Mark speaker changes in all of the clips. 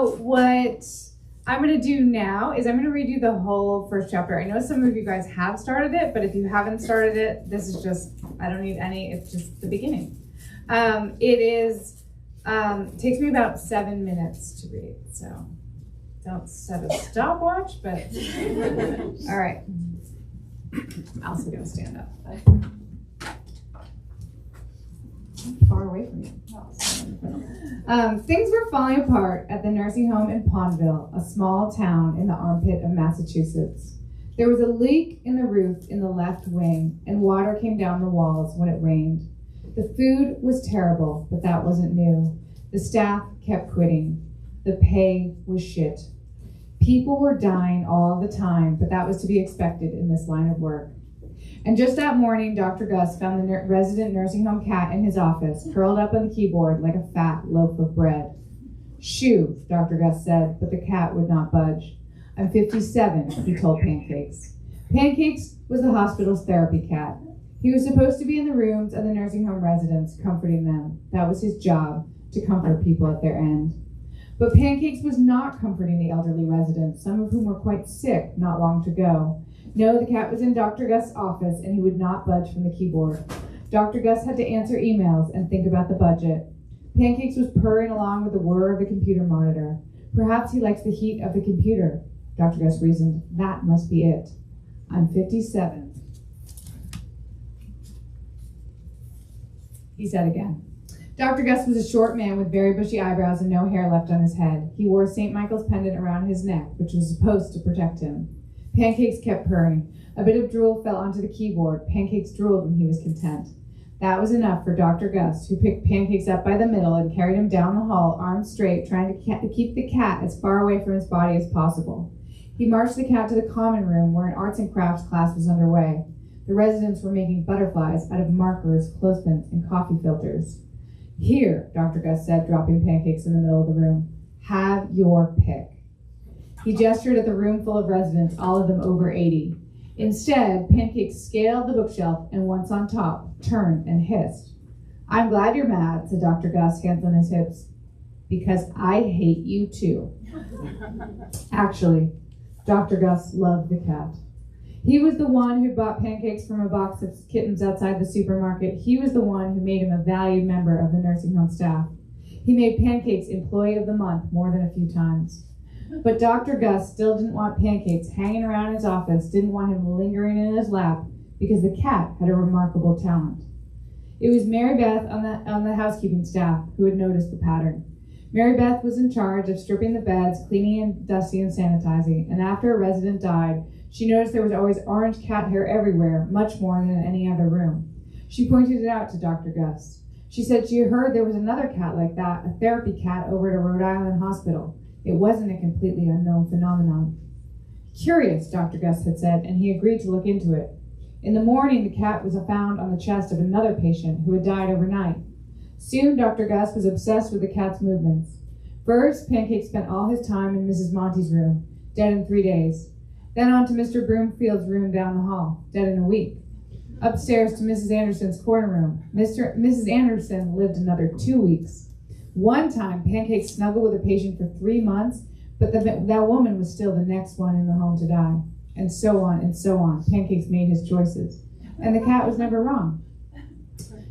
Speaker 1: So what I'm going to do now is I'm going to read you the whole first chapter. I know some of you guys have started it, but if you haven't started it, this is just, I don't need any, it's just the beginning. Takes me about 7 minutes to read, so don't set a stopwatch, but all right. I'm also going to stand up. Far away from you. Things were falling apart at the nursing home in Pondville, a small town in the armpit of Massachusetts. There was a leak in the roof in the left wing, and water came down the walls when it rained. The food was terrible, but that wasn't new. The staff kept quitting. The pay was shit. People were dying all the time, but that was to be expected in this line of work. And just that morning, Dr. Gus found the resident nursing home cat in his office, curled up on the keyboard like a fat loaf of bread. Shoo, Dr. Gus said, but the cat would not budge. I'm 57, he told Pancakes. Pancakes was the hospital's therapy cat. He was supposed to be in the rooms of the nursing home residents, comforting them. That was his job, to comfort people at their end. But Pancakes was not comforting the elderly residents, some of whom were quite sick not long to go. No, the cat was in Dr. Gus' office, and he would not budge from the keyboard. Dr. Gus had to answer emails and think about the budget. Pancakes was purring along with the whir of the computer monitor. Perhaps he likes the heat of the computer. Dr. Gus reasoned, that must be it. I'm 57. He said again. Dr. Gus was a short man with very bushy eyebrows and no hair left on his head. He wore a St. Michael's pendant around his neck, which was supposed to protect him. Pancakes kept purring. A bit of drool fell onto the keyboard. Pancakes drooled when he was content. That was enough for Dr. Gus, who picked Pancakes up by the middle and carried him down the hall, arms straight, trying to keep the cat as far away from his body as possible. He marched the cat to the common room where an arts and crafts class was underway. The residents were making butterflies out of markers, clothespins, and coffee filters. Here, Dr. Gus said, dropping Pancakes in the middle of the room. Have your pick. He gestured at the room full of residents, all of them over 80. Instead, Pancakes scaled the bookshelf and once on top, turned and hissed. I'm glad you're mad, said Dr. Gus, hands on his hips, because I hate you too. Actually, Dr. Gus loved the cat. He was the one who bought Pancakes from a box of kittens outside the supermarket. He was the one who made him a valued member of the nursing home staff. He made Pancakes Employee of the Month more than a few times. But Dr. Gus still didn't want Pancakes hanging around his office, didn't want him lingering in his lap, because the cat had a remarkable talent. It was Mary Beth on the housekeeping staff who had noticed the pattern. Mary Beth was in charge of stripping the beds, cleaning and dusting and sanitizing, and after a resident died, she noticed there was always orange cat hair everywhere, much more than in any other room. She pointed it out to Dr. Gus. She said she heard there was another cat like that, a therapy cat over at a Rhode Island hospital. It wasn't a completely unknown phenomenon. Curious, Dr. Gus had said, and he agreed to look into it. In the morning, the cat was found on the chest of another patient who had died overnight. Soon, Dr. Gus was obsessed with the cat's movements. First, Pancake spent all his time in Mrs. Monty's room, dead in 3 days. Then on to Mr. Broomfield's room down the hall, dead in a week. Upstairs to Mrs. Anderson's corner room. Mrs. Anderson lived another 2 weeks. One time, Pancake snuggled with a patient for 3 months, but that woman was still the next one in the home to die. And so on and so on. Pancakes made his choices. And the cat was never wrong.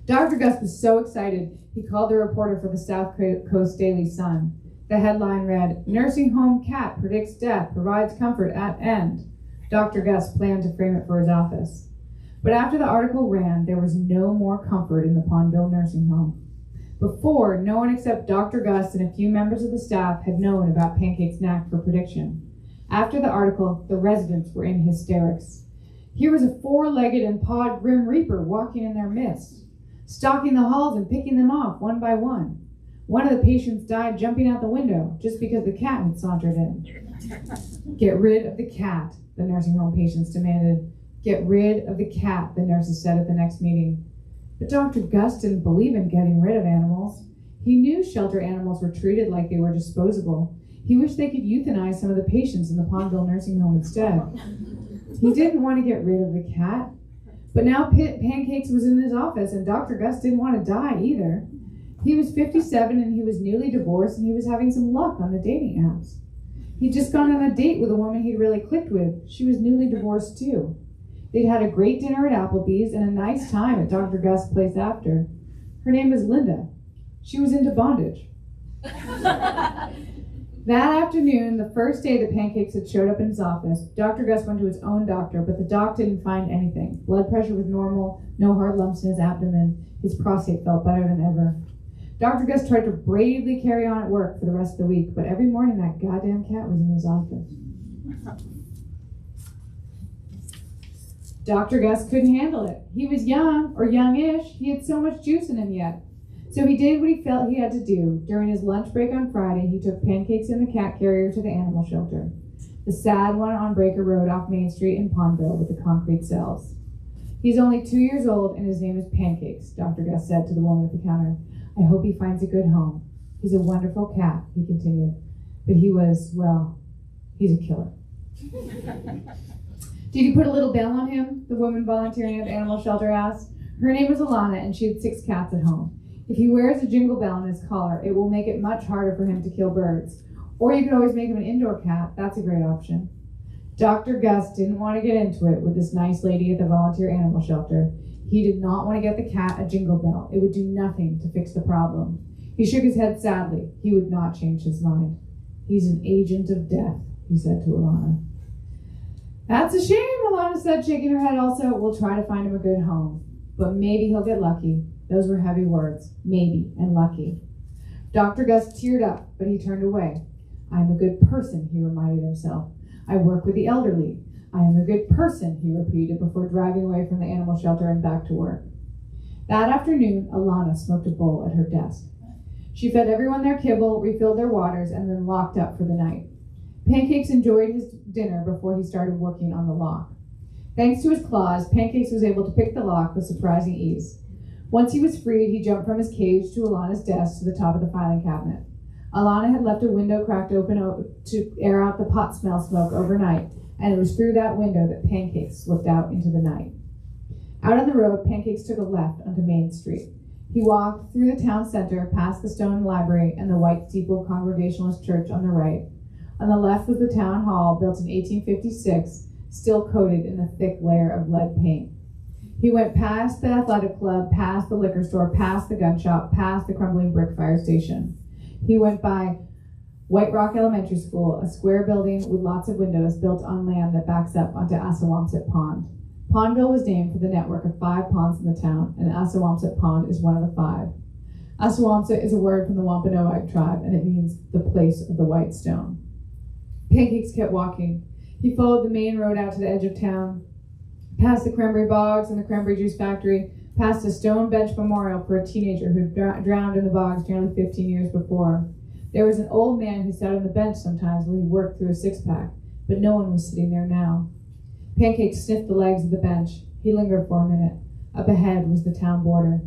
Speaker 1: Dr. Gus was so excited, he called the reporter for the South Coast Daily Sun. The headline read, Nursing Home Cat Predicts Death, Provides Comfort at End. Dr. Gus planned to frame it for his office. But after the article ran, there was no more comfort in the Pondville nursing home. Before, no one except Dr. Gus and a few members of the staff had known about Pancake's knack for prediction. After the article, the residents were in hysterics. Here was a four-legged and pawed Grim Reaper walking in their midst, stalking the halls and picking them off one by one. One of the patients died jumping out the window just because the cat had sauntered in. Get rid of the cat, the nursing home patients demanded. Get rid of the cat, the nurses said at the next meeting. But Dr. Gus didn't believe in getting rid of animals. He knew shelter animals were treated like they were disposable. He wished they could euthanize some of the patients in the Pondville nursing home instead. He didn't want to get rid of the cat. But now Pancakes was in his office, and Dr. Gus didn't want to die either. He was 57 and he was newly divorced and he was having some luck on the dating apps. He'd just gone on a date with a woman he'd really clicked with. She was newly divorced too. They'd had a great dinner at Applebee's and a nice time at Dr. Gus' place after. Her name was Linda. She was into bondage. That afternoon, the first day that Pancakes had showed up in his office, Dr. Gus went to his own doctor, but the doc didn't find anything. Blood pressure was normal, no hard lumps in his abdomen. His prostate felt better than ever. Dr. Gus tried to bravely carry on at work for the rest of the week, but every morning that goddamn cat was in his office. Dr. Gus couldn't handle it. He was young, or youngish. He had so much juice in him yet. So he did what he felt he had to do. During his lunch break on Friday, he took Pancakes in the cat carrier to the animal shelter. The sad one on Breaker Road off Main Street in Pondville with the concrete cells. He's only 2 years old and his name is Pancakes, Dr. Gus said to the woman at the counter. I hope he finds a good home. He's a wonderful cat, he continued. But he was, well, he's a killer. Did you put a little bell on him? The woman volunteering at the animal shelter asked. Her name was Alana and she had 6 cats at home. If he wears a jingle bell on his collar, it will make it much harder for him to kill birds. Or you could always make him an indoor cat. That's a great option. Dr. Gus didn't want to get into it with this nice lady at the volunteer animal shelter. He did not want to get the cat a jingle bell. It would do nothing to fix the problem. He shook his head sadly. He would not change his mind. He's an agent of death, he said to Alana. That's a shame, Alana said, shaking her head also. We'll try to find him a good home. But maybe he'll get lucky. Those were heavy words. Maybe and lucky. Dr. Gus teared up, but he turned away. I'm a good person, he reminded himself. I work with the elderly. I am a good person, he repeated before driving away from the animal shelter and back to work. That afternoon, Alana smoked a bowl at her desk. She fed everyone their kibble, refilled their waters, and then locked up for the night. Pancakes enjoyed his dinner before he started working on the lock. Thanks to his claws, Pancakes was able to pick the lock with surprising ease. Once he was freed, he jumped from his cage to Alana's desk to the top of the filing cabinet. Alana had left a window cracked open to air out the pot smell smoke overnight, and it was through that window that Pancakes slipped out into the night. Out on the road, Pancakes took a left onto Main Street. He walked through the town center, past the stone library and the white steepled Congregationalist church on the right. On the left was the town hall, built in 1856, still coated in a thick layer of lead paint. He went past the athletic club, past the liquor store, past the gun shop, past the crumbling brick fire station. He went by White Rock Elementary School, a square building with lots of windows built on land that backs up onto Assawamsett Pond. Pondville was named for the network of 5 ponds in the town, and Assawamsett Pond is one of the 5. Assawamsett is a word from the Wampanoag tribe, and it means the place of the white stone. Pancakes kept walking. He followed the main road out to the edge of town, past the cranberry bogs and the cranberry juice factory, past a stone bench memorial for a teenager who drowned in the bogs nearly 15 years before. There was an old man who sat on the bench sometimes while he worked through a 6-pack, but no one was sitting there now. Pancakes sniffed the legs of the bench. He lingered for a minute. Up ahead was the town border.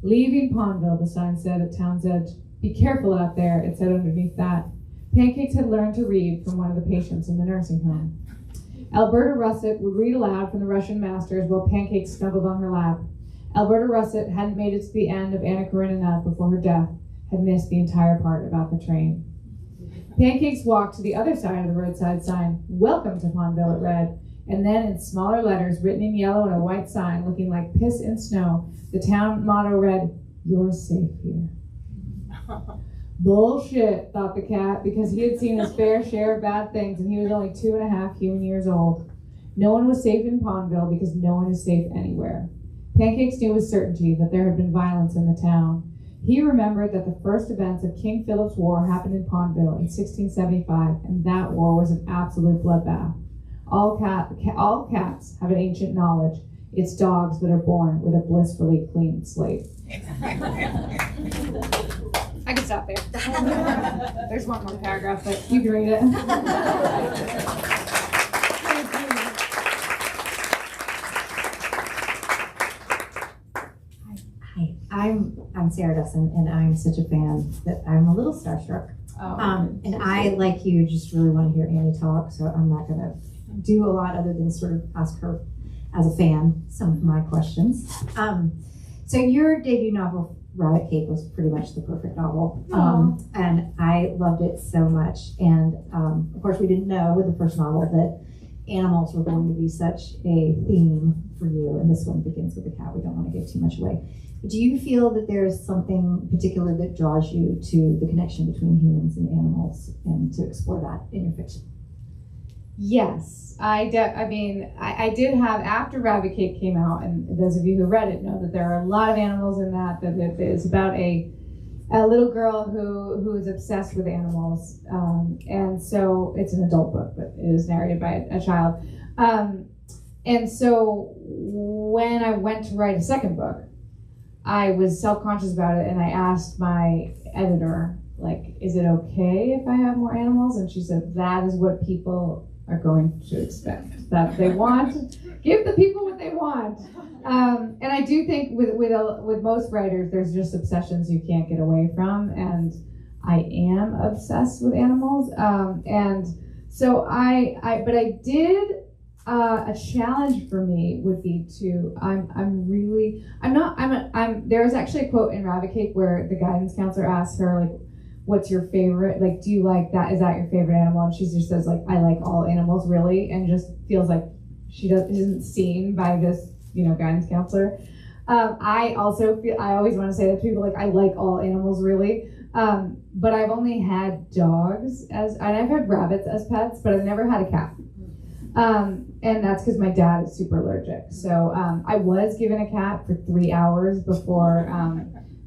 Speaker 1: Leaving Pondville, the sign said at town's edge. Be careful out there, it said underneath that. Pancakes had learned to read from one of the patients in the nursing home. Alberta Russet would read aloud from the Russian masters while Pancakes snuggled on her lap. Alberta Russet hadn't made it to the end of Anna Karenina before her death, had missed the entire part about the train. Pancakes walked to the other side of the roadside sign. Welcome to Pondville, it read. And then in smaller letters, written in yellow on a white sign looking like piss and snow, the town motto read, You're safe here. Bullshit, thought the cat, because he had seen his fair share of bad things and he was only 2.5 human years old. No one was safe in Pondville because no one is safe anywhere. Pancakes knew with certainty that there had been violence in the town. He remembered that the first events of King Philip's War happened in Pondville in 1675, and that war was an absolute bloodbath. All cats have an ancient knowledge. It's dogs that are born with a blissfully clean slate. I can stop there. There's one more paragraph, but you can read it.
Speaker 2: Hi, I'm Sarah Dessen, and I'm such a fan that I'm a little starstruck. And I, like you, just really want to hear Annie talk, so I'm not going to do a lot other than sort of ask her, as a fan, some of my questions. So your debut novel, Rabbit Cake was pretty much the perfect novel. And I loved it so much. And of course, we didn't know with the first novel that animals were going to be such a theme for you. And this one begins with a cat. We don't want to give too much away. But do you feel that there's something particular that draws you to the connection between humans and animals and to explore that in your fiction?
Speaker 1: Yes, I did have, after Rabbit Cake came out, and those of you who read it know that there are a lot of animals in that it's about a little girl who is obsessed with animals, and so it's an adult book, but it is narrated by a child, and so when I went to write a second book, I was self-conscious about it, and I asked my editor, like, is it okay if I have more animals? And she said, that is what people are going to expect, that they want. Give the people what they want. And I do think with most writers, there's just obsessions you can't get away from, and I am obsessed with animals. And so I did. A challenge for me would be to, there's actually a quote in Rabbit Cake where the guidance counselor asks her, like, what's your favorite, like, do you like that, is that your favorite animal? And she just says, like, I like all animals, really, and just feels like she isn't seen by this, guidance counselor. I always want to say that to people, like, I like all animals, really, but I've only had dogs and I've had rabbits as pets, but I've never had a cat. And that's because my dad is super allergic. So I was given a cat for 3 hours before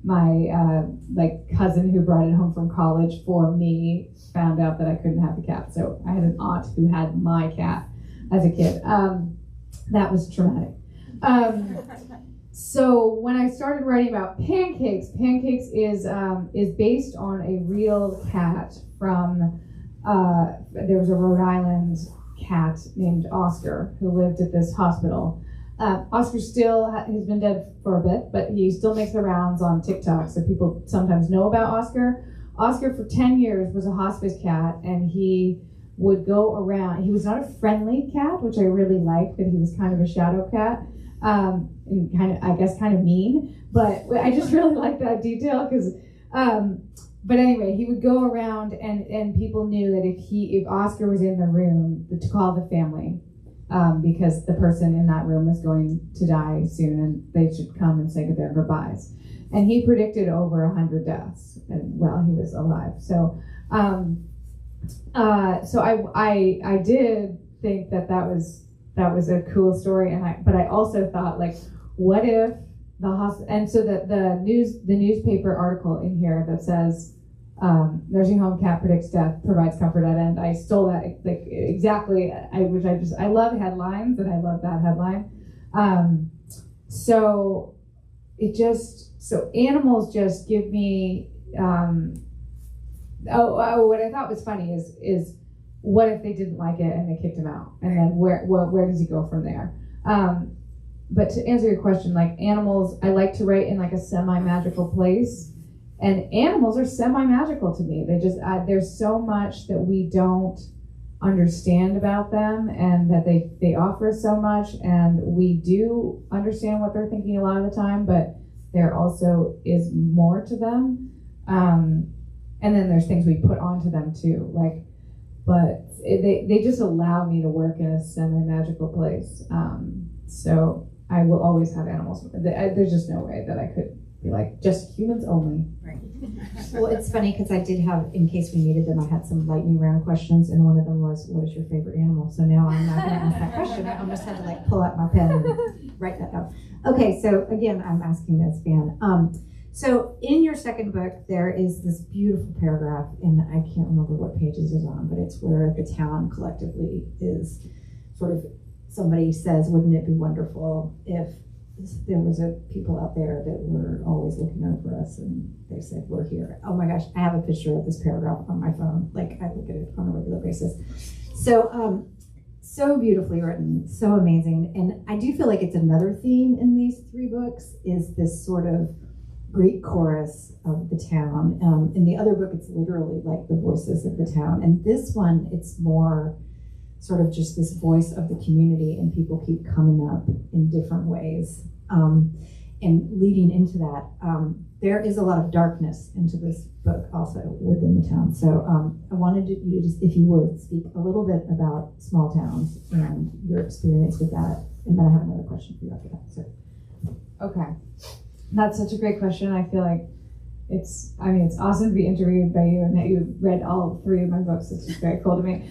Speaker 1: my cousin who brought it home from college for me found out that I couldn't have the cat. So I had an aunt who had my cat as a kid. That was traumatic. So when I started writing about Pancakes is based on a real cat from there was a Rhode Island cat named Oscar who lived at this hospital. Oscar still has been dead for a bit, but he still makes the rounds on TikTok, so people sometimes know about Oscar. Oscar for 10 years was a hospice cat, and he would go around. He was not a friendly cat, which I really liked, that he was kind of a shadow cat, and kind of mean, but I just really like that detail because but anyway, he would go around and people knew that if Oscar was in the room, to call the family, because the person in that room was going to die soon and they should come and say their goodbyes. And he predicted over 100 deaths while he was alive. So I did think that was a cool story, but I also thought, like, what if and so the newspaper article in here that says nursing home cat predicts death, provides comfort at end. I stole that exactly. I love headlines, and I love that headline. So animals just give me. What I thought was funny is what if they didn't like it and they kicked him out, and then where does he go from there? But to answer your question, like, animals, I like to write in like a semi-magical place, and animals are semi-magical to me. They just, there's so much that we don't understand about them, and that they offer so much, and we do understand what they're thinking a lot of the time, but there also is more to them. And then there's things we put onto them too, they just allow me to work in a semi-magical place. So I will always have animals. There's just no way that I could be like, just humans only.
Speaker 2: Right. Well, it's funny because I did have, in case we needed them, I had some lightning round questions, and one of them was, what is your favorite animal? So now I'm not going to ask that question. I almost had to pull out my pen and write that down. Okay, so again, I'm asking as fan. So in your second book, there is this beautiful paragraph, and I can't remember what pages it's on, but it's where the town collectively is sort of, somebody says, wouldn't it be wonderful if there was people out there that were always looking out for us, and they said, we're here. Oh my gosh, I have a picture of this paragraph on my phone. I look at it on a regular basis. So, so beautifully written, so amazing. And I do feel like it's another theme in these three books, is this sort of Greek chorus of the town. In the other book, it's literally like the voices of the town. And this one, it's more sort of just this voice of the community, and people keep coming up in different ways. And leading into that, there is a lot of darkness into this book also within the town. So I wanted you to just, if you would, speak a little bit about small towns and your experience with that. And then I have another question for you after that. So.
Speaker 1: Okay. That's such a great question. I feel like it's awesome to be interviewed by you and that you read all 3 of my books. It's just very cool to me.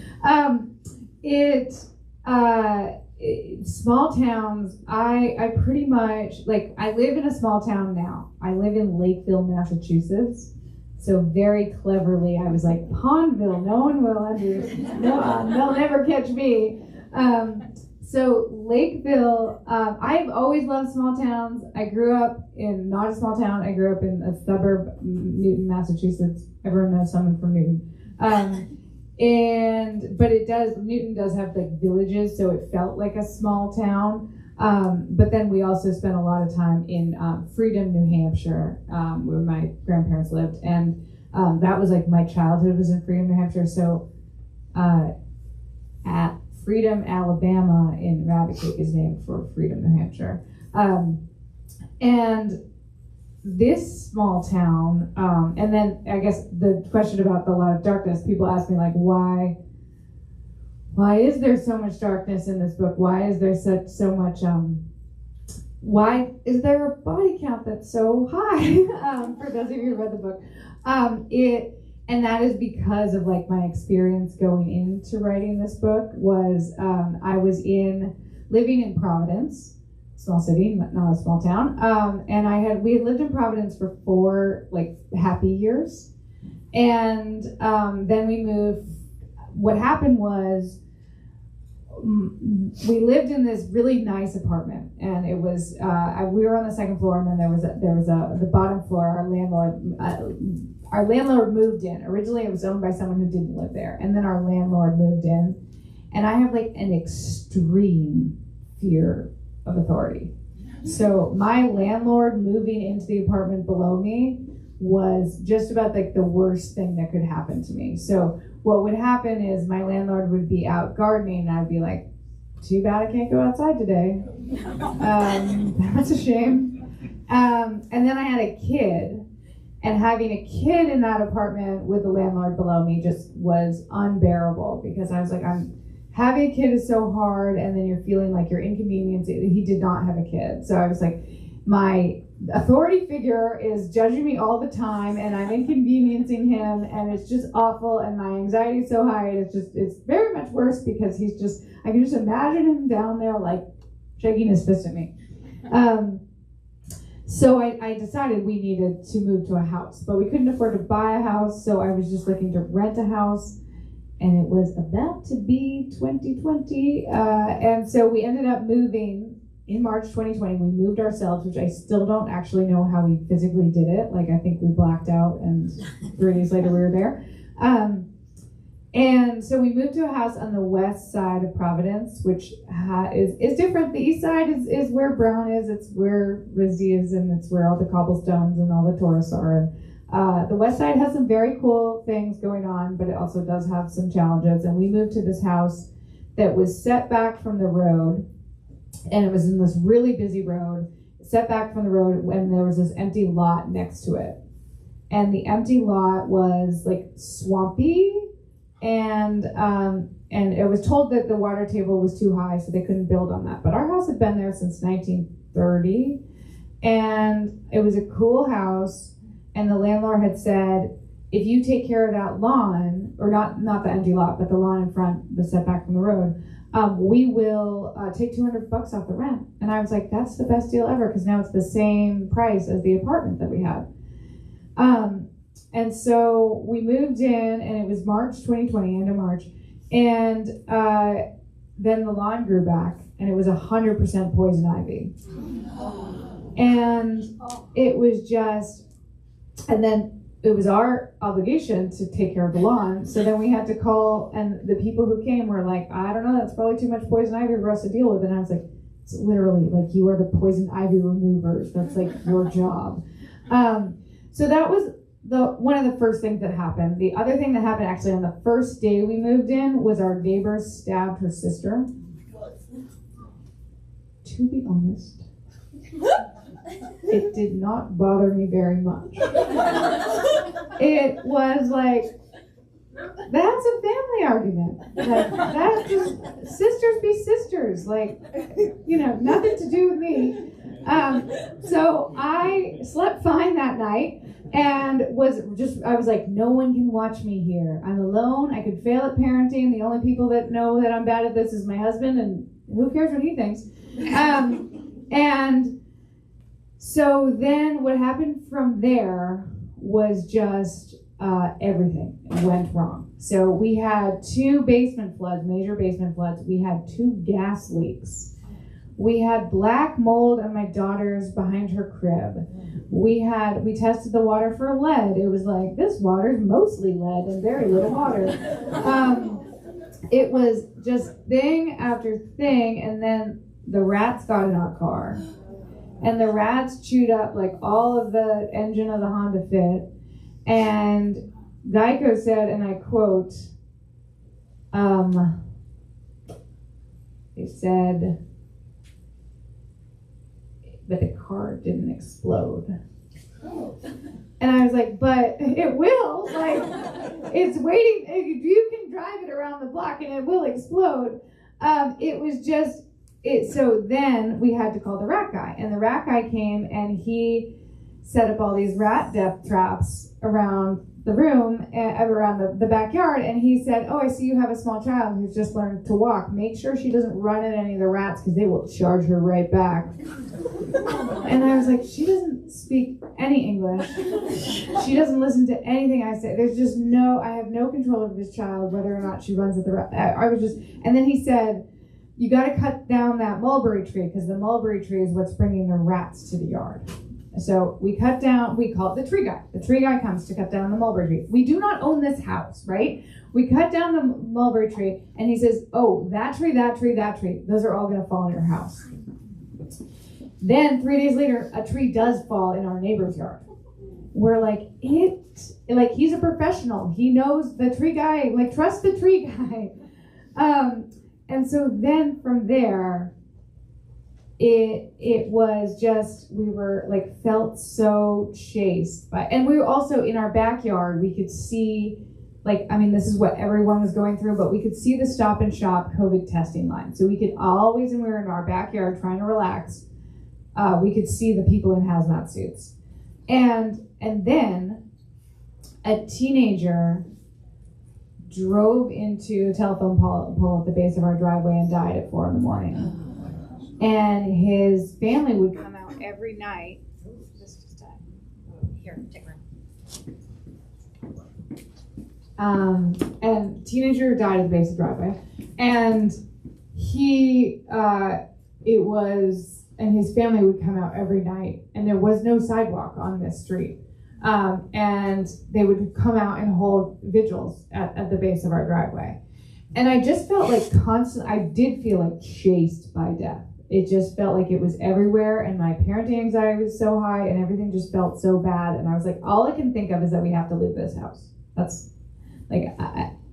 Speaker 1: Small towns, I pretty much, like, I live in a small town now. I live in Lakeville, Massachusetts. So very cleverly, I was like, Pondville, no one will they'll never catch me. So Lakeville, I've always loved small towns. I grew up in not a small town. I grew up in a suburb, Newton, Massachusetts. Everyone knows someone from Newton. But Newton does have like villages, so it felt like a small town. But then we also spent a lot of time in Freedom, New Hampshire, where my grandparents lived. And that was like my childhood was in Freedom, New Hampshire. So at Freedom, Alabama in Rabbit Cake is named for Freedom, New Hampshire. And this small town, and then I guess the question about the lot of darkness, people ask me like, why is there so much darkness in this book? Why is there so much, why is there a body count that's so high? For those of you who read the book. And that is because of like my experience going into writing this book was, I was living in Providence, small city, not a small town. And we had lived in Providence for 4 like happy years. And then we moved. What happened was we lived in this really nice apartment, and it was we were on the 2nd floor, and then there was the bottom floor. Our landlord moved in. Originally, it was owned by someone who didn't live there, and then our landlord moved in. And I have like an extreme fear of authority. So my landlord moving into the apartment below me was just about like the worst thing that could happen to me. So what would happen is my landlord would be out gardening, and I'd be like, too bad I can't go outside today. That's a shame. And then I had a kid. And having a kid in that apartment with the landlord below me just was unbearable, because I was like, having a kid is so hard, and then you're feeling like you're inconvenienced. He did not have a kid. So I was like, my authority figure is judging me all the time, and I'm inconveniencing him, and it's just awful, and my anxiety is so high, and it's very much worse because I can just imagine him down there like shaking his fist at me. So I decided we needed to move to a house, but we couldn't afford to buy a house, so I was just looking to rent a house, and it was about to be 2020, and so we ended up moving in March 2020. We moved ourselves, which I still don't actually know how we physically did it. Like, I think we blacked out, and 3 days later we were there. And so we moved to a house on the west side of Providence, which is different. The east side is where Brown is, it's where RISD is, and it's where all the cobblestones and all the tourists are. And the west side has some very cool things going on, but it also does have some challenges. And we moved to this house that was set back from the road, and it was in this really busy road, set back from the road, and there was this empty lot next to it. And the empty lot was like swampy, and it was told that the water table was too high, so they couldn't build on that. But our house had been there since 1930, and it was a cool house. And the landlord had said, if you take care of that lawn, or not the empty lot, but the lawn in front, the setback from the road, we will take $200 off the rent. And I was like, that's the best deal ever, because now it's the same price as the apartment that we had. And so we moved in, and it was March 2020, end of March. And then the lawn grew back, and it was 100% poison ivy. And it was just, and then it was our obligation to take care of the lawn. So then we had to call, and the people who came were like, I don't know, that's probably too much poison ivy for us to deal with. And I was like, it's literally like, you are the poison ivy removers. That's like your job. So that was one of the first things that happened. The other thing that happened actually on the first day we moved in was our neighbor stabbed her sister. To be honest, it did not bother me very much. It was like, that's a family argument. Like, that's just, sisters be sisters. Like, nothing to do with me. So I slept fine that night and I was like, no one can watch me here. I'm alone. I could fail at parenting. The only people that know that I'm bad at this is my husband, and who cares what he thinks? And so then what happened from there was just everything went wrong. So we had 2 basement floods, major basement floods. We had 2 gas leaks. We had black mold on my daughter's behind her crib. We tested the water for lead. It was like, this water's mostly lead and very little water. It was just thing after thing, and then the rats got in our car. And the rats chewed up like all of the engine of the Honda Fit. And Geico said, and I quote, they said, but the car didn't explode. And I was like, but it will. Like, it's waiting. You can drive it around the block and it will explode. It was just, so then we had to call the rat guy. And the rat guy came and he set up all these rat death traps around the room, around the backyard, and he said, oh, I see you have a small child who's just learned to walk. Make sure she doesn't run at any of the rats because they will charge her right back. And I was like, she doesn't speak any English. She doesn't listen to anything I say. There's just I have no control over this child, whether or not she runs at the rat. And then he said, you got to cut down that mulberry tree because the mulberry tree is what's bringing the rats to the yard. So we cut down, we call it the tree guy. The tree guy comes to cut down the mulberry tree. We do not own this house, right? We cut down the mulberry tree and he says, oh, that tree, those are all gonna fall in your house. Then 3 days later, a tree does fall in our neighbor's yard. We're like, he's a professional. He knows the tree guy, like trust the tree guy. And so then from there, it was just, we were like, felt so chased by, and we were also in our backyard, we could see, like, I mean, this is what everyone was going through, but we could see the Stop and Shop COVID testing line. So we could always, and we were in our backyard trying to relax, we could see the people in hazmat suits. And then a teenager drove into a telephone pole at the base of our driveway and died at 4 a.m. And his family would come out every night. This just died. Here, take one. And teenager died at the base of the driveway. And and his family would come out every night. And there was no sidewalk on this street. And they would come out and hold vigils at the base of our driveway. And I just felt like I did feel like chased by death. It just felt like it was everywhere, and my parenting anxiety was so high, and everything just felt so bad. And I was like, all I can think of is that we have to leave this house. That's like,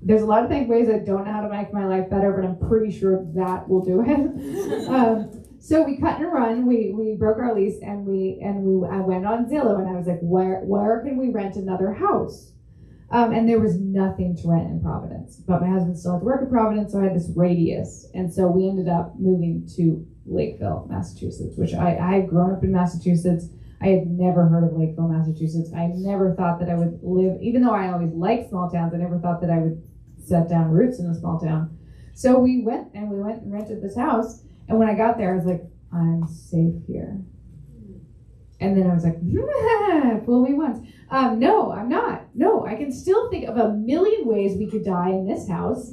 Speaker 1: there's a lot of ways I don't know how to make my life better, but I'm pretty sure that will do it. So we cut and run. We broke our lease, and I went on Zillow, and I was like, where can we rent another house? And there was nothing to rent in Providence, but my husband still had to work in Providence, so I had this radius, and so we ended up moving to Lakeville, Massachusetts, which I had grown up in Massachusetts. I had never heard of Lakeville, Massachusetts. I never thought that I would live, even though I always liked small towns, I never thought that I would set down roots in a small town. So we went and rented this house, and when I got there, I was like, I'm safe here. And then I was like, fool me once. No, I'm not. No, I can still think of a million ways we could die in this house.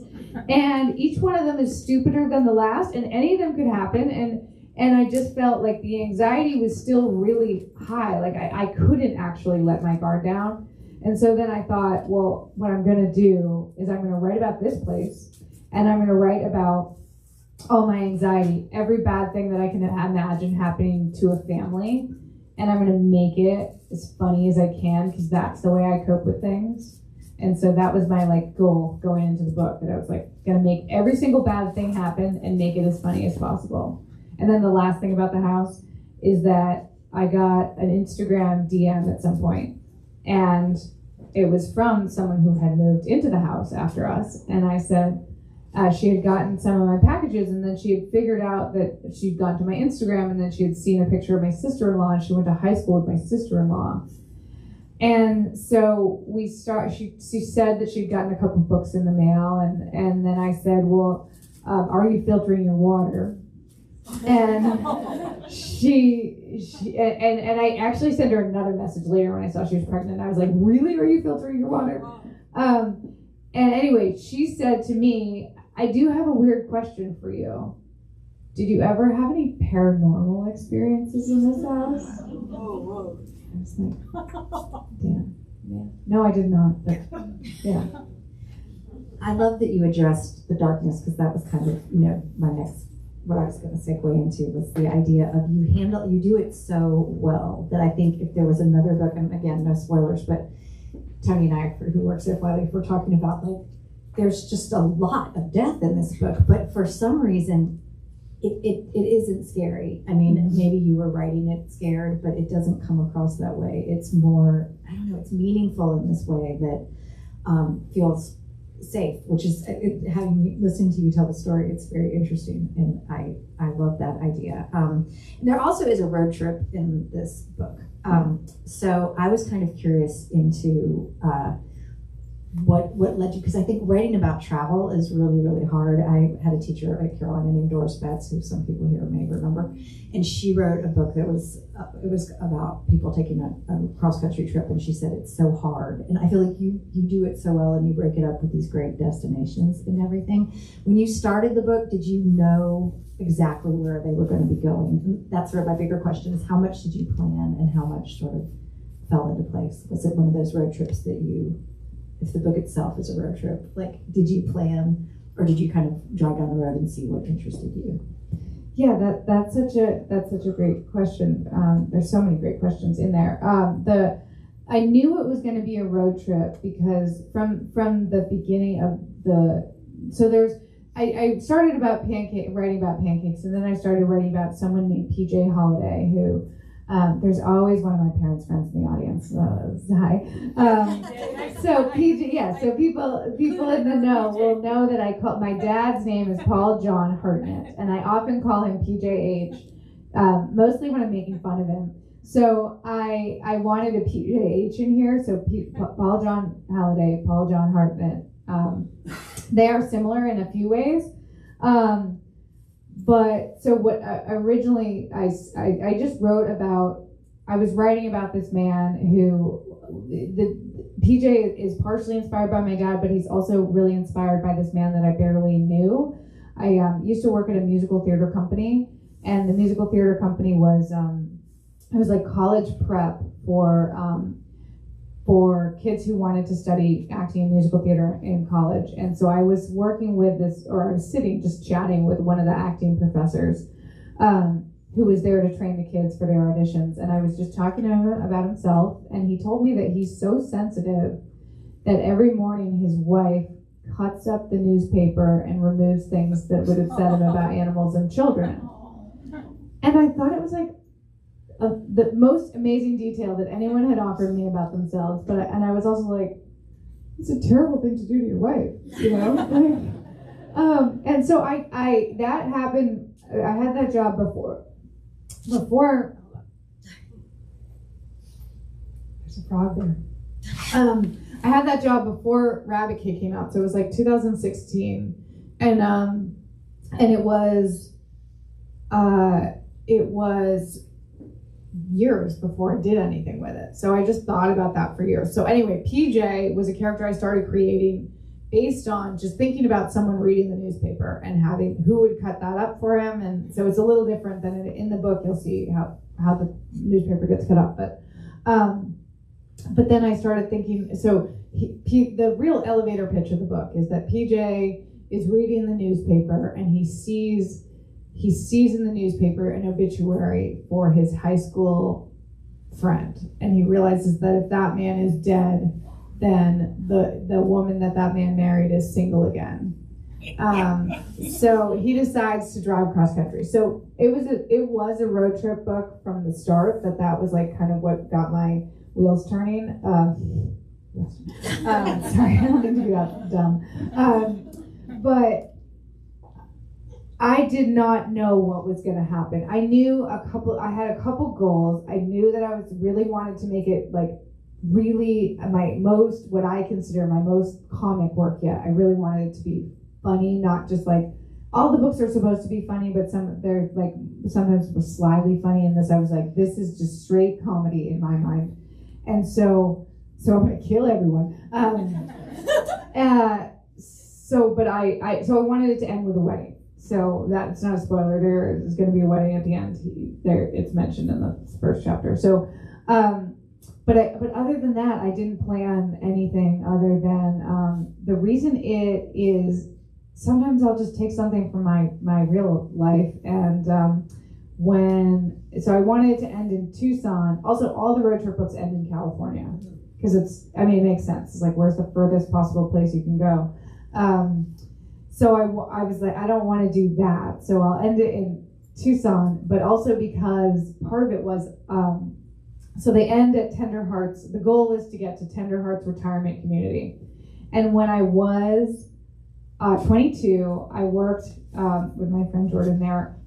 Speaker 1: And each one of them is stupider than the last, and any of them could happen. And I just felt like the anxiety was still really high. Like I couldn't actually let my guard down. And so then I thought, well, what I'm going to do is I'm going to write about this place, and I'm going to write about all my anxiety, every bad thing that I can imagine happening to a family. And I'm going to make it as funny as I can, because that's the way I cope with things. And so that was my goal going into the book, that I was going to make every single bad thing happen and make it as funny as possible. And then the last thing about the house is that I got an Instagram DM at some point, and it was from someone who had moved into the house after us. And I said, she had gotten some of my packages, and then she had figured out that she'd gone to my Instagram, and then she had seen a picture of my sister-in-law, and she went to high school with my sister-in-law. And so she said that she'd gotten a couple books in the mail, and then I said, well, are you filtering your water? And and I actually sent her another message later when I saw she was pregnant. I was like, really? Are you filtering your water? And anyway, she said to me, I do have a weird question for you. Did you ever have any paranormal experiences in this house? I was like, damn. Yeah. No, I did not. But yeah.
Speaker 2: I love that you addressed the darkness, because that was kind of, my next, what I was going to segue into was the idea of you do it so well that I think if there was another book, and again, no spoilers, but Tony and I, who works at Flyleaf, we're talking about, like, there's just a lot of death in this book, but for some reason, it isn't scary. I mean, maybe you were writing it scared, but it doesn't come across that way. It's more, I don't know, it's meaningful in this way that feels safe, which is, having listened to you tell the story, it's very interesting, and I love that idea. There also is a road trip in this book. So I was kind of curious into what led you, because I think writing about travel is really, really hard. I had a teacher at Carolina named Doris Betts, who some people here may remember, and she wrote a book that was it was about people taking a cross-country trip, and she said it's so hard. And I feel like you do it so well, and you break it up with these great destinations and everything. When you started the book, did you know exactly where they were going to be going? And that's sort of my bigger question, is how much did you plan and how much sort of fell into place? Was it one of those road trips that if the book itself is a road trip, like, did you plan, or did you kind of drive down the road and see what interested you?
Speaker 1: Yeah, that's such a great question. There's so many great questions in there. I knew it was going to be a road trip because from the beginning of I started writing about pancakes, and then I started writing about someone named PJ Holiday, who there's always one of my parents' friends in the audience. Hi. So PJ, yeah. So people in the know will know that my dad's name is Paul John Hartnett, and I often call him PJH, mostly when I'm making fun of him. So I wanted a PJH in here. So Paul John Halliday, Paul John Hartnett. They are similar in a few ways. But so what originally I just wrote about, I was writing about this man who, PJ is partially inspired by my dad, but he's also really inspired by this man that I barely knew. I used to work at a musical theater company, and the musical theater company was, it was like college prep for kids who wanted to study acting and musical theater in college. And so I was working with I was sitting just chatting with one of the acting professors who was there to train the kids for their auditions. And I was just talking to him about himself, and he told me that he's so sensitive that every morning his wife cuts up the newspaper and removes things that would upset him about animals and children. And I thought it was like the most amazing detail that anyone had offered me about themselves, and I was also like, it's a terrible thing to do to your wife, you know? And so that happened. I had that job before there's a frog there. I had that job before Rabbit Cake came out, so it was like 2016, and it was years before I did anything with it. So I just thought about that for years. So anyway, PJ was a character I started creating based on just thinking about someone reading the newspaper and having who would cut that up for him. And so it's a little different than in the book. You'll see how the newspaper gets cut up. But then I started thinking, so the real elevator pitch of the book is that PJ is reading the newspaper, and he sees in the newspaper an obituary for his high school friend, and he realizes that if that man is dead, then the woman that man married is single again. So he decides to drive cross country. So it was a road trip book from the start. That was like kind of what got my wheels turning. Sorry, I don't mean to be that dumb. But I did not know what was going to happen. I had a couple goals. I knew that I was really wanted to make it like really what I consider my most comic work yet. I really wanted it to be funny, not just like all the books are supposed to be funny, but they're like sometimes slyly funny. And this, I was like, this is just straight comedy in my mind. And so I'm gonna kill everyone. But I wanted it to end with a wedding. So that's not a spoiler. There is going to be a wedding at the end. It's mentioned in the first chapter. So, but other than that, I didn't plan anything other than the reason it is. Sometimes I'll just take something from my real life, and so I wanted it to end in Tucson. Also, all the road trip books end in California because it makes sense. It's like, where's the furthest possible place you can go? So I was like, I don't want to do that. So I'll end it in Tucson, but also because part of it was, so they end at Tender Hearts. The goal is to get to Tender Hearts Retirement Community. And when I was 22, I worked with my friend Jordan there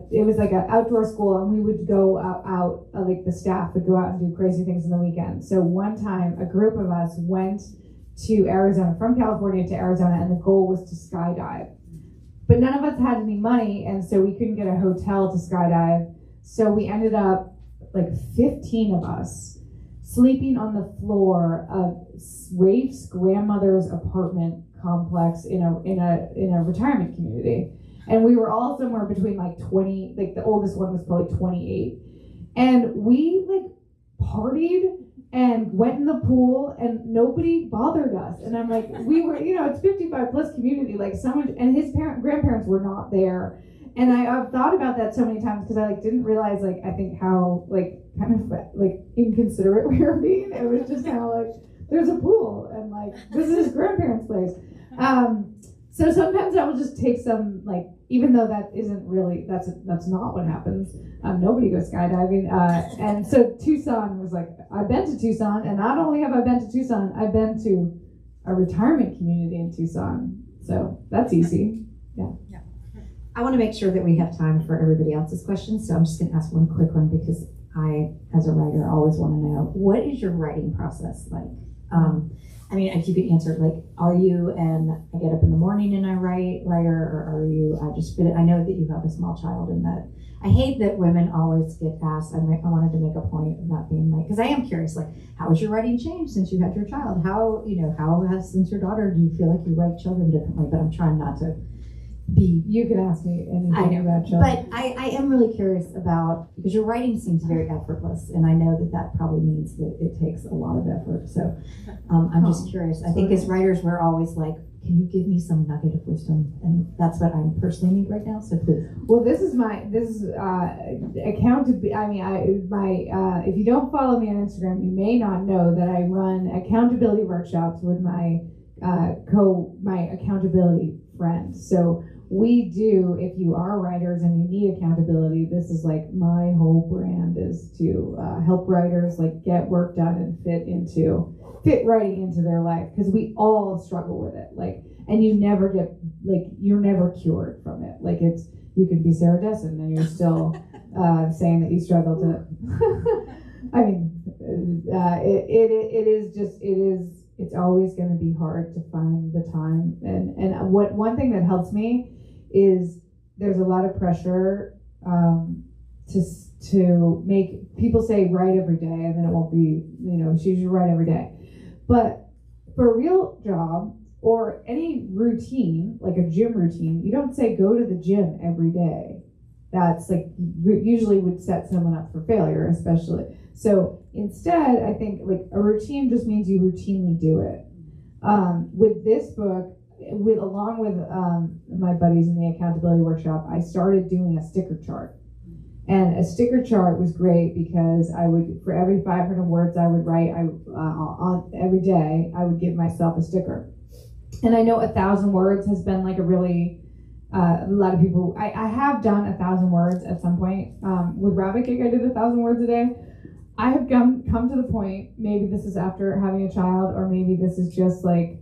Speaker 1: it was like an outdoor school, and we would go out like the staff would go out and do crazy things in the weekend. So one time, a group of us went to Arizona, from California to Arizona, and the goal was to skydive. But none of us had any money, and so we couldn't get a hotel to skydive. So we ended up, like 15 of us, sleeping on the floor of Rafe's grandmother's apartment complex in a retirement community. And we were all somewhere between like 20, like the oldest one was probably 28. And we like partied and went in the pool and nobody bothered us. And I'm like, we were, it's 55 plus community, like someone, and his grandparents were not there. And I've thought about that so many times because I like didn't realize like, I think how like kind of like inconsiderate we were being. It was just kind of like, there's a pool and like, this is his grandparents' place. So sometimes I will just take some, like, even though that isn't really, that's not what happens. Nobody goes skydiving. And so Tucson was like, I've been to Tucson, and not only have I been to Tucson, I've been to a retirement community in Tucson. So that's easy. Yeah.
Speaker 2: I want to make sure that we have time for everybody else's questions. So I'm just going to ask one quick one because I, as a writer, always want to know, what is your writing process like? I mean, if you could answer, like, are you I get up in the morning and I writer, or are you I know that you have a small child, and that I hate that women always get asked. I wanted to make a point of not being like, because I am curious, like, how has your writing changed since you had your child? How has since your daughter? Do you feel like you write children differently? But I'm trying not to be.
Speaker 1: You can ask me anything about children.
Speaker 2: But I am really curious about, because your writing seems very effortless, and I know that probably means that it takes a lot of effort. So I'm just curious. I think as writers, we're always like, can you give me some nugget of wisdom? And that's what I personally need right now. So please.
Speaker 1: Well, this is accountability. I mean, if you don't follow me on Instagram, you may not know that I run accountability workshops with my accountability friend. So we do, if you are writers and you need accountability, this is like my whole brand is to help writers like get work done and fit writing into their life, because we all struggle with it. Like, and you never get, like, you're never cured from it. Like, you could be Sarah Dessen and you're still saying that you struggle to. I mean, it's always going to be hard to find the time. And one thing that helps me is there's a lot of pressure to make people say write every day, and then it won't be, she should write every day. But for a real job or any routine, like a gym routine, you don't say go to the gym every day. That's like usually would set someone up for failure, especially. So instead, I think like a routine just means you routinely do it. With this book, along with my buddies in the accountability workshop, I started doing a sticker chart. And a sticker chart was great because I would, for every 500 words I would write, on every day, I would give myself a sticker. And I know 1,000 words has been like a really, a lot of people, I have done 1,000 words at some point. With Rabbit Cake, I did 1,000 words a day. I have come to the point, maybe this is after having a child, or maybe this is just like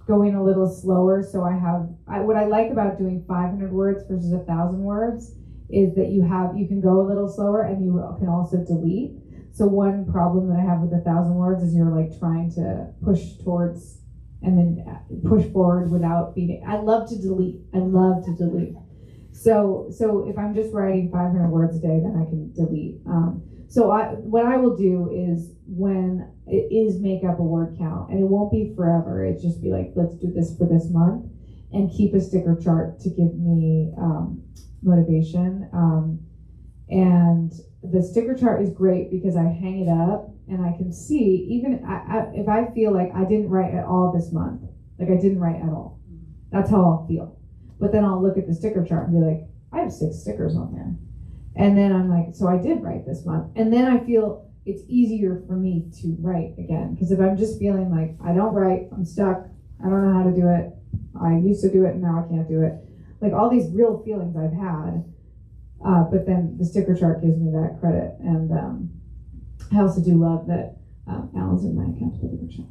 Speaker 1: going a little slower. So what I like about doing 500 words versus 1,000 words is that you can go a little slower, and you can also delete. So one problem that I have with 1,000 words is you're like trying to push towards and then push forward without being. I love to delete. So if I'm just writing 500 words a day, then I can delete. So what I will do is, when it is, make up a word count, and it won't be forever. It's just be like, let's do this for this month, and keep a sticker chart to give me motivation. And the sticker chart is great because I hang it up and I can see, even if I feel like I didn't write at all this month, like I didn't write at all, that's how I'll feel. But then I'll look at the sticker chart and be like, I have 6 stickers on there. And then I'm like, so I did write this month. And then I feel it's easier for me to write again. Because if I'm just feeling like I don't write, I'm stuck, I don't know how to do it, I used to do it and now I can't do it. Like all these real feelings I've had. But then the sticker chart gives me that credit. And I also do love that Alan's in my accountability workshop.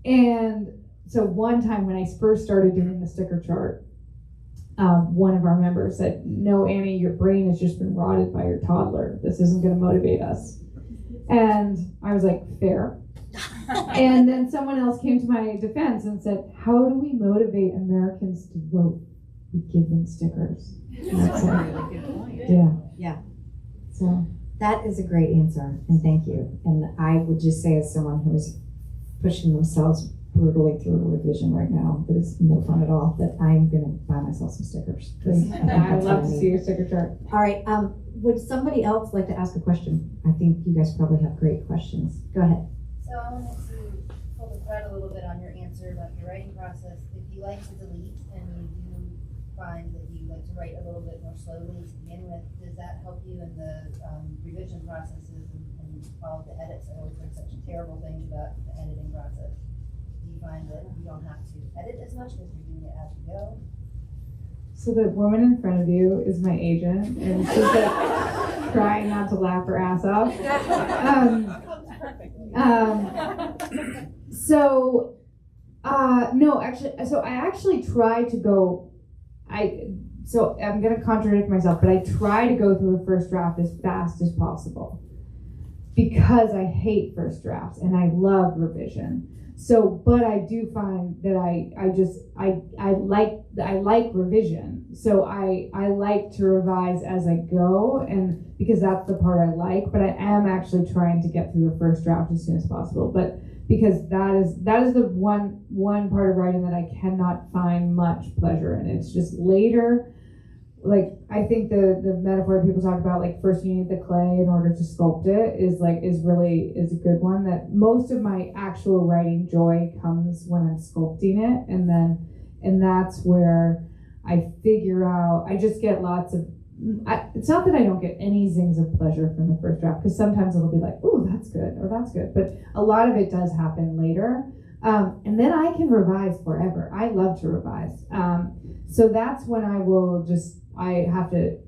Speaker 1: And so one time when I first started doing the sticker chart, one of our members said, no, Annie, your brain has just been rotted by your toddler. This isn't going to motivate us. And I was like, fair. And then someone else came to my defense and said, how do we motivate Americans to vote? We give them stickers.
Speaker 2: That's a really good point.
Speaker 1: Yeah. So
Speaker 2: that is a great answer, and thank you. And I would just say, as someone who is pushing themselves brutally through a revision right now, that is no fun at all, that I'm going to buy myself some stickers.
Speaker 1: I'd love to see your sticker chart.
Speaker 2: All right. Would somebody else like to ask a question? I think you guys probably have great questions. Go ahead.
Speaker 3: So I wanted to pull the thread a little bit on your answer about your writing process. If you like to delete and you do find that you like to write a little bit more slowly to begin with, does that help you in the revision processes and all of the edits? I always heard such terrible things about the editing process. Do you find that you don't have to edit as much because you're doing it as you go?
Speaker 1: So the woman in front of you is my agent, and she's like trying not to laugh her ass off. No, actually, so I actually try to go. So I'm going to contradict myself, but I try to go through a first draft as fast as possible because I hate first drafts and I love revision. So, but I do find that I like revision. So I like to revise as I go, and because that's the part I like, but I am actually trying to get through a first draft as soon as possible. But because that is the one part of writing that I cannot find much pleasure in. It's just later. Like, I think the metaphor that people talk about, like first you need the clay in order to sculpt it, is a good one. That most of my actual writing joy comes when I'm sculpting it, and that's where I figure out. I just get lots of. It's not that I don't get any zings of pleasure from the first draft, because sometimes it'll be like, oh, that's good, or that's good, but a lot of it does happen later, and then I can revise forever. I love to revise, so that's when I have to.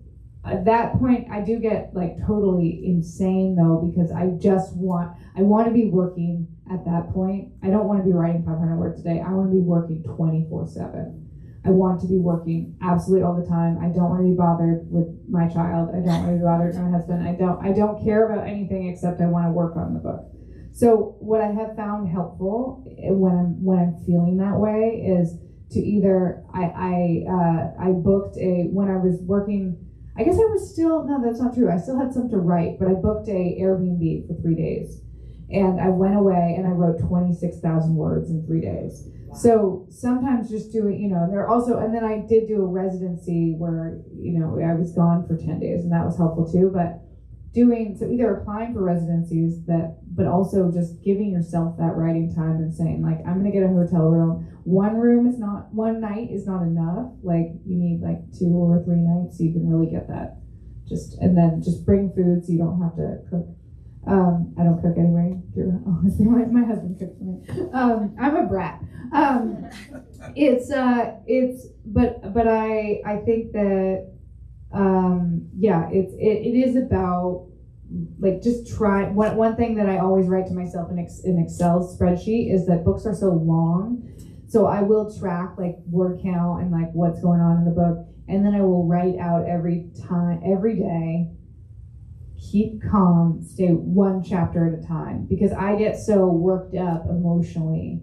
Speaker 1: At that point, I do get like totally insane though, because I want to be working at that point. I don't want to be writing 500 words a day. I want to be working 24/7. I want to be working absolutely all the time. I don't want to be bothered with my child. I don't want to be bothered with my husband. I don't care about anything except I want to work on the book. So what I have found helpful when I'm feeling that way is to either I booked when I was working. I guess I was still, no, that's not true. I still had some to write, but I booked a Airbnb for 3 days, and I went away and I wrote 26,000 words in 3 days. So sometimes just doing, there also, and then I did do a residency where, I was gone for 10 days, and that was helpful too. But doing, so either applying for residencies but also just giving yourself that writing time and saying like, I'm going to get a hotel room. One night is not enough. Like you need like 2 or 3 nights so you can really get that. And then just bring food so you don't have to cook. I don't cook anyway. Honestly, my husband cooks for me. I'm a brat. But I think that, it is about like just try. One thing that I always write to myself in Excel spreadsheet is that books are so long. So I will track like word count and like what's going on in the book. And then I will write out every day, keep calm, stay 1 chapter at a time, because I get so worked up emotionally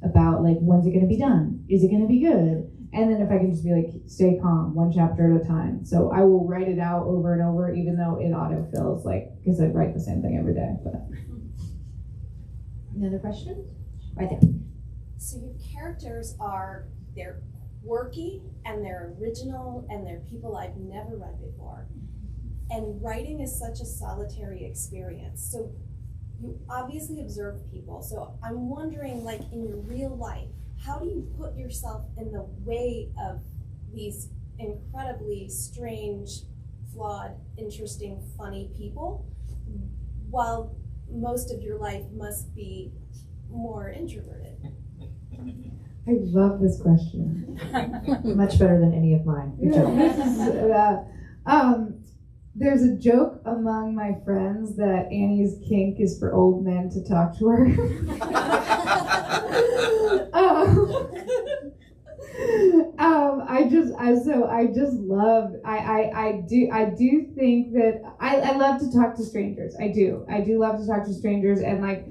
Speaker 1: about like, when's it going to be done? Is it going to be good? And then if I can just be like, stay calm, 1 chapter at a time. So I will write it out over and over, even though it autofills, like, because I write the same thing every day. But.
Speaker 2: Another question? Right there.
Speaker 4: So your characters they're quirky and they're original and they're people I've never read before. And writing is such a solitary experience. So you obviously observe people. So I'm wondering, like in your real life, how do you put yourself in the way of these incredibly strange, flawed, interesting, funny people, while most of your life must be more introverted?
Speaker 1: I love this question.
Speaker 2: Much better than any of mine.
Speaker 1: There's a joke among my friends that Annie's kink is for old men to talk to her. I do think that I love to talk to strangers. I do love to talk to strangers, and like,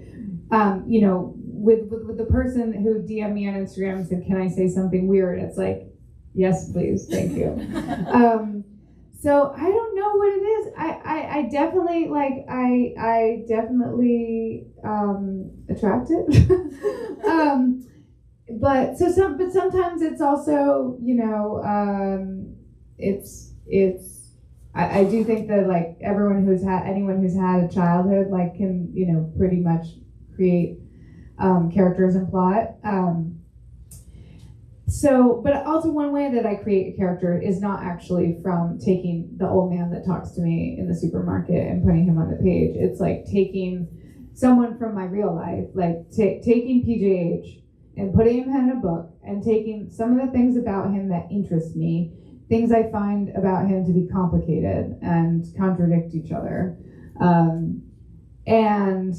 Speaker 1: with the person who DM'd me on Instagram and said, "Can I say something weird?" It's like, yes, please, thank you. So I don't know what it is. I definitely like I definitely attracted. But sometimes it's also, I do think that like anyone who's had a childhood like can pretty much create characters and plot. But also one way that I create a character is not actually from taking the old man that talks to me in the supermarket and putting him on the page. It's like taking someone from my real life, like taking PJH and putting him in a book and taking some of the things about him that interest me, things I find about him to be complicated and contradict each other, and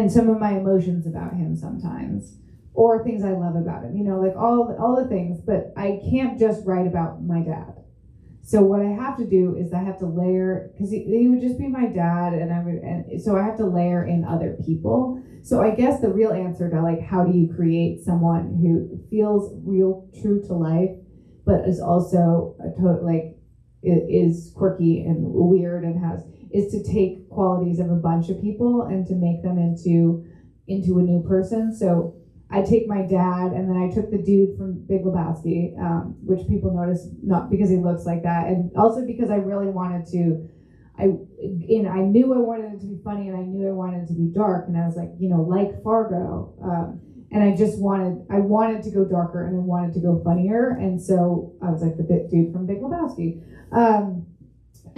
Speaker 1: some of my emotions about him sometimes, or things I love about him, like all the things. But I can't just write about my dad. So what I have to do is I have to layer, because he would just be my dad, and so I have to layer in other people. So I guess the real answer to like, how do you create someone who feels real, true to life, but is also is quirky and weird and is to take qualities of a bunch of people and to make them into a new person. So I take my dad, and then I took the dude from Big Lebowski, which people notice, not because he looks like that, and also because I really wanted to, I knew I wanted it to be funny, and I knew I wanted it to be dark, and I was like Fargo, and I wanted to go darker, and I wanted to go funnier, and so I was like the dude from Big Lebowski.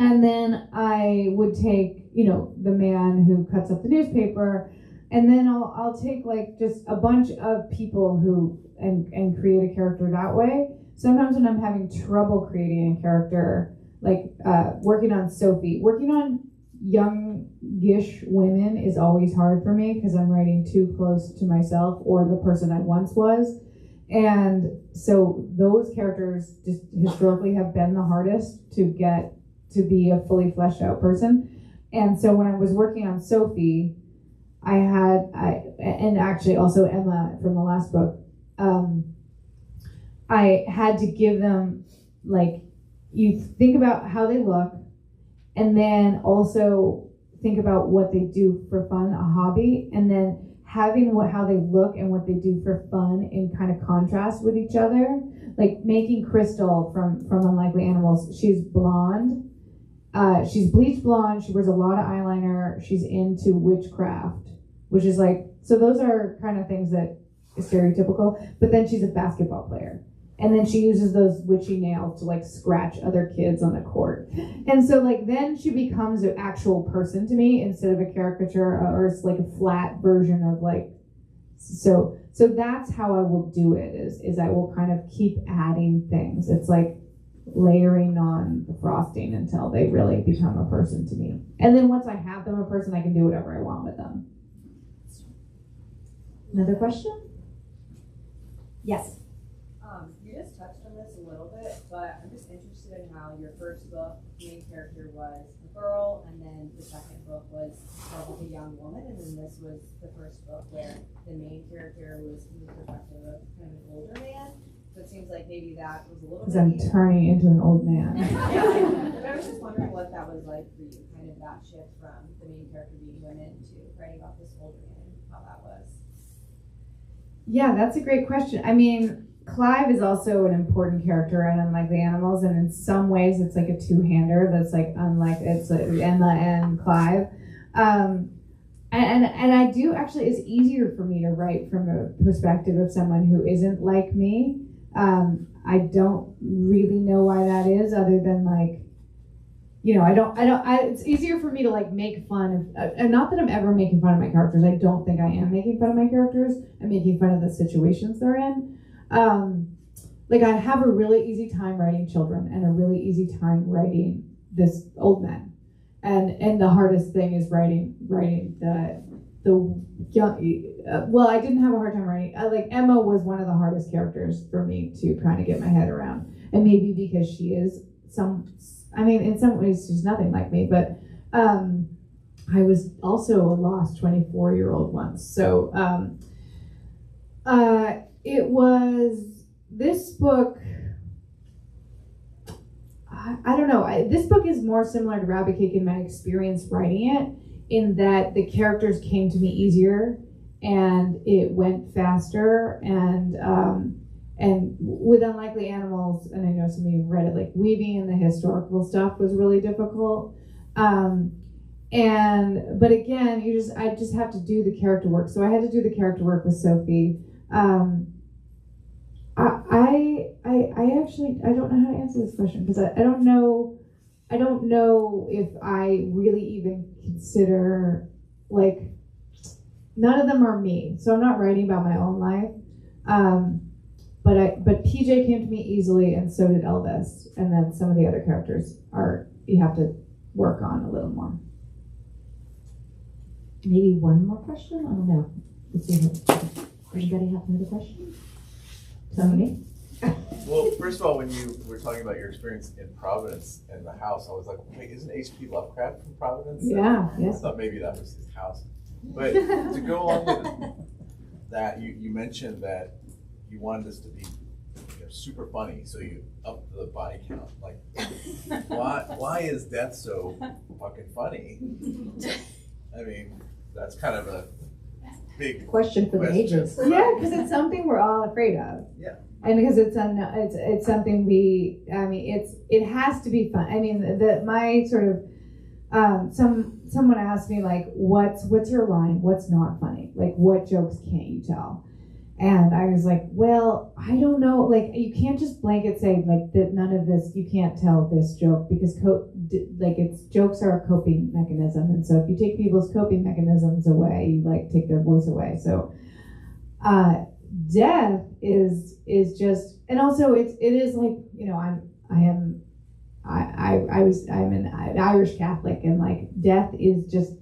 Speaker 1: And then I would take, the man who cuts up the newspaper, and then I'll take like just a bunch of people who and create a character that way. Sometimes when I'm having trouble creating a character, like working on Sophie, working on youngish women is always hard for me because I'm writing too close to myself or the person I once was. And so those characters just historically have been the hardest to get to be a fully fleshed out person. And so when I was working on Sophie, and actually also Emma from the last book, I had to give them, like, you think about how they look, and then also think about what they do for fun, a hobby, and then having how they look and what they do for fun in kind of contrast with each other. Like making Crystal from Unlikely Animals, she's blonde, She's bleach blonde. She wears a lot of eyeliner. She's into witchcraft, which is like, so those are kind of things that is stereotypical. But then she's a basketball player. And then she uses those witchy nails to like scratch other kids on the court. And so like then she becomes an actual person to me instead of a caricature or it's like a flat version of like, so that's how I will do it is I will kind of keep adding things. It's like layering on the frosting until they really become a person to me. And then once I have them a person, I can do whatever I want with them.
Speaker 2: Another question? Yes.
Speaker 5: You just touched on this a little bit, but I'm just interested in how your first book, the main character was a girl, and then the second book was like a young woman, and then this was the first book where the main character was from the perspective of kind of an older man. So it seems like maybe that was a little bit.
Speaker 1: Because I'm turning into an old man.
Speaker 5: Yeah, I was just wondering what that was like for you, kind of that shift from the main character being women to writing about this older man, how that was.
Speaker 1: Yeah, that's a great question. I mean, Clive is also an important character and unlike the animals, and in some ways it's like a two-hander that's like unlike it's like Emma and Clive. And I do actually, it's easier for me to write from a perspective of someone who isn't like me. I don't really know why that is, other than like, you know, it's easier for me to like make fun of, and not that I'm ever making fun of my characters. I don't think I am making fun of my characters. I'm making fun of the situations they're in. Like I have a really easy time writing children and a really easy time writing this old man. And the hardest thing is writing the young, well, I didn't have a hard time writing, like Emma was one of the hardest characters for me to kind of get my head around. And maybe because she is in some ways she's nothing like me, but I was also a lost 24-year-old once. So it was this book, I don't know, this book is more similar to Rabbit Cake in my experience writing it, in that the characters came to me easier and it went faster, and with Unlikely Animals, and I know some of you have read it, like weaving in the historical stuff was really difficult. But again, I just have to do the character work. So I had to do the character work with Sophie. I actually don't know how to answer this question, because I don't know if I really even consider, like, none of them are me. So I'm not writing about my own life. But PJ came to me easily, and so did Elvis. And then some of the other characters you have to work on a little more.
Speaker 2: Maybe one more question? I don't know. Let's see. Anybody have another question? Tony?
Speaker 6: Well, first of all, when you were talking about your experience in Providence and the house, I was like, wait, isn't H.P. Lovecraft from Providence?
Speaker 1: Yeah, yes.
Speaker 6: I thought maybe that was his house. But to go along with that, you mentioned that you wanted this to be super funny, so you upped the body count. Like, why is death so fucking funny? I mean, that's kind of a big
Speaker 2: question for the ages.
Speaker 1: Yeah, because it's something we're all afraid of.
Speaker 6: Yeah.
Speaker 1: And because it's something it has to be fun. I mean, my sort of someone asked me, like, what's your line? What's not funny? Like, what jokes can't you tell? And I was like, well, I don't know. Like, you can't just blanket say like that. None of this, you can't tell this joke, because jokes are a coping mechanism. And so if you take people's coping mechanisms away, you like take their voice away. So, death is just, and also it is like, I'm an Irish Catholic, and like death is just,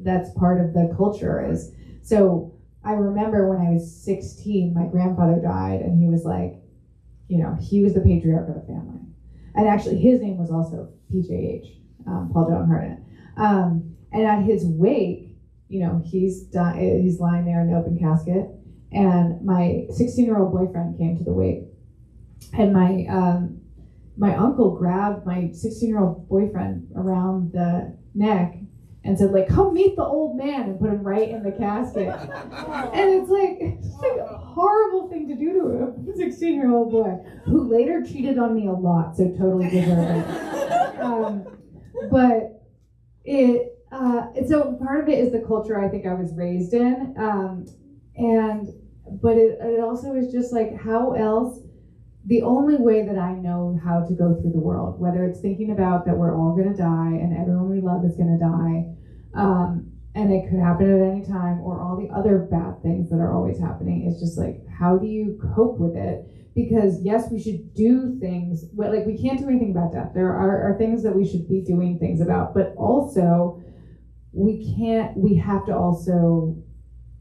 Speaker 1: that's part of the culture. Is so I remember when I was 16, my grandfather died, and he was like, he was the patriarch of the family, and actually his name was also PJH, Paul John Hartnett, and at his wake, he's lying there in an open casket. And my 16-year-old boyfriend came to the wake, and my uncle grabbed my 16-year-old boyfriend around the neck and said, like, come meet the old man, and put him right in the casket. And it's like a horrible thing to do to a 16-year-old boy, who later cheated on me a lot, so totally deserved it. but so part of it is the culture I think I was raised in, but it also is just like, how else? The only way that I know how to go through the world, whether it's thinking about that we're all going to die and everyone we love is going to die, and it could happen at any time, or all the other bad things that are always happening, is just like, how do you cope with it? Because yes, we should do things, like we can't do anything about death. There are things that we should be doing things about, but also we have to also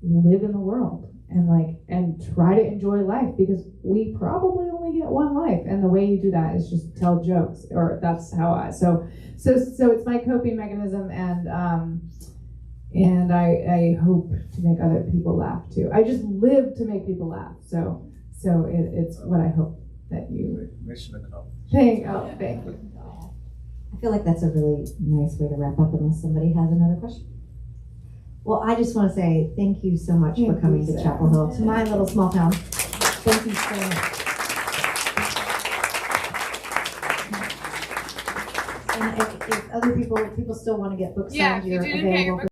Speaker 1: live in the world and try to enjoy life, because we probably only get one life, and the way you do that is just tell jokes, or that's how so it's my coping mechanism, and I hope to make other people laugh too. I just live to make people laugh, so it's what I hope that you
Speaker 6: Mission accomplished.
Speaker 1: thank you.
Speaker 2: I feel like that's a really nice way to wrap up, unless somebody has another question. Well, I just want to say thank you so much for coming to Chapel Hill, to my little small town. Thank you so much. And if other people still want to get books signed, you're available.